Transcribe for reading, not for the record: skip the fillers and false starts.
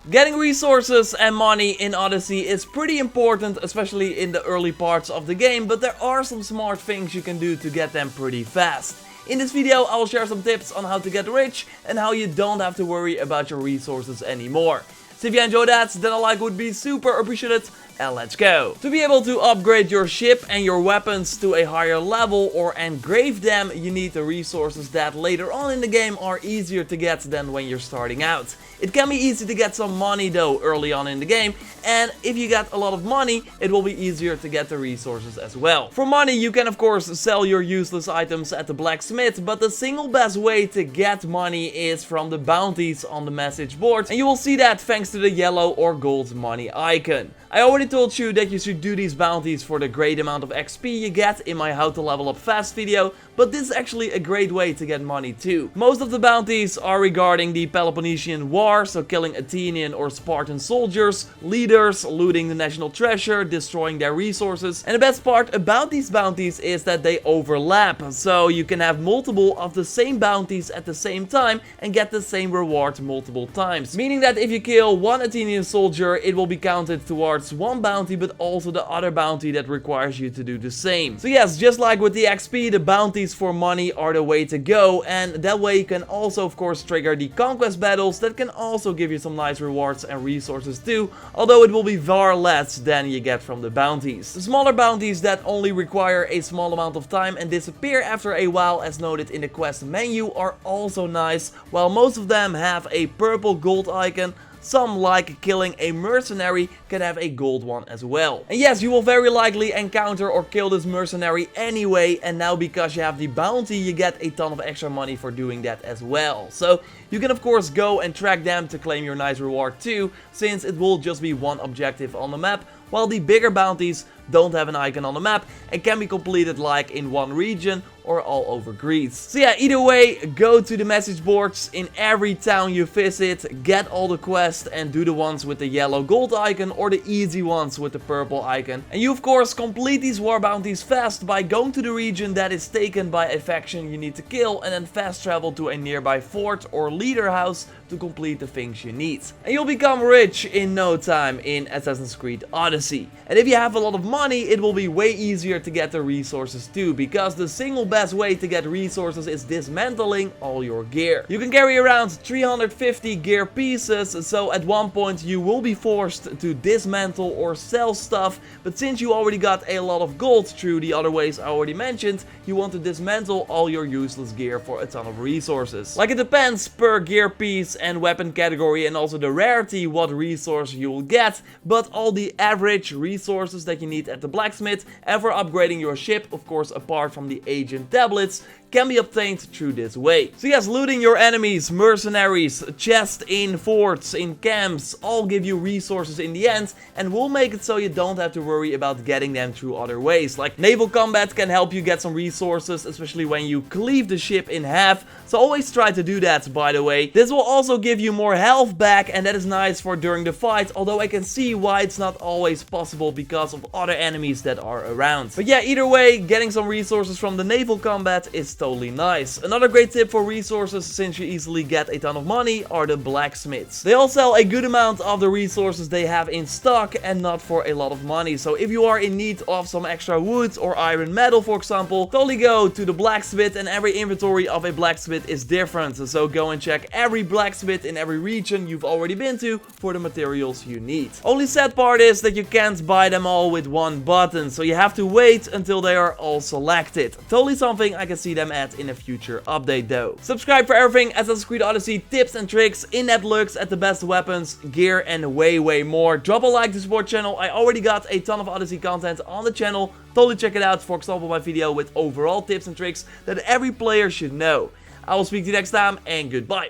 Getting resources and money in Odyssey is pretty important, especially in the early parts of the game, but there are some smart things you can do to get them pretty fast. In this video I will share some tips on how to get rich and how you don't have to worry about your resources anymore. So if you enjoyed that, then a like would be super appreciated, and let's go. To be able to upgrade your ship and your weapons to a higher level or engrave them, you need the resources that later on in the game are easier to get than when you're starting out. It can be easy to get some money though early on in the game, and if you get a lot of money, it will be easier to get the resources as well. For money you can of course sell your useless items at the blacksmith, but the single best way to get money is from the bounties on the message board, and you will see that thanks to the yellow or gold money icon. I already told you that you should do these bounties for the great amount of XP you get in my how to level up fast video, but this is actually a great way to get money too. Most of the bounties are regarding the Peloponnesian War, so killing Athenian or Spartan soldiers, leaders, looting the national treasure, destroying their resources. And the best part about these bounties is that they overlap, so you can have multiple of the same bounties at the same time and get the same reward multiple times. Meaning that if you kill one Athenian soldier, it will be counted towards one bounty, but also the other bounty that requires you to do the same. So yes, just like with the XP, the bounties for money are the way to go, and that way you can also of course trigger the conquest battles that can also give you some nice rewards and resources too, although it will be far less than you get from the bounties. The smaller bounties that only require a small amount of time and disappear after a while as noted in the quest menu are also nice, while most of them have a purple gold icon. Some, like killing a mercenary, can have a gold one as well. And yes, you will very likely encounter or kill this mercenary anyway, and now because you have the bounty you get a ton of extra money for doing that as well. So you can of course go and track them to claim your nice reward too, since it will just be one objective on the map, while the bigger bounties don't have an icon on the map and can be completed like in one region or all over Greece. So yeah, either way, go to the message boards in every town you visit, get all the quests and do the ones with the yellow gold icon or the easy ones with the purple icon. And you of course complete these war bounties fast by going to the region that is taken by a faction you need to kill and then fast travel to a nearby fort or leader house to complete the things you need. And you'll become rich in no time in Assassin's Creed Odyssey. And if you have a lot of money, it will be way easier to get the resources too, because the single best way to get resources is dismantling all your gear. You can carry around 350 gear pieces, so at one point you will be forced to dismantle or sell stuff, but since you already got a lot of gold through the other ways I already mentioned, you want to dismantle all your useless gear for a ton of resources. Like it depends per gear piece and weapon category and also the rarity what resource you will get, but all the average resources that you need at the blacksmith and for upgrading your ship, of course apart from the agent tablets, can be obtained through this way. So yes, looting your enemies, mercenaries, chests in forts, in camps, all give you resources in the end and will make it so you don't have to worry about getting them through other ways. Like naval combat can help you get some resources, especially when you cleave the ship in half, so always try to do that by the way. This will also give you more health back and that is nice for during the fight, although I can see why it's not always possible because of other enemies that are around. But yeah, either way, getting some resources from the naval combat is totally nice. Another great tip for resources, since you easily get a ton of money, are the blacksmiths. They all sell a good amount of the resources they have in stock and not for a lot of money. So if you are in need of some extra wood or iron metal for example, totally go to the blacksmith, and every inventory of a blacksmith is different. So go and check every blacksmith in every region you've already been to for the materials you need. Only sad part is that you can't buy them all with one button, so you have to wait until they are all selected. Totally something I can see them at in a future update though. Subscribe for everything Assassin's Creed Odyssey, tips and tricks, in-depth looks at the best weapons, gear and way more. Drop a like to support channel. I already got a ton of Odyssey content on the channel. Totally check it out, for example my video with overall tips and tricks that every player should know. I will speak to you next time and goodbye.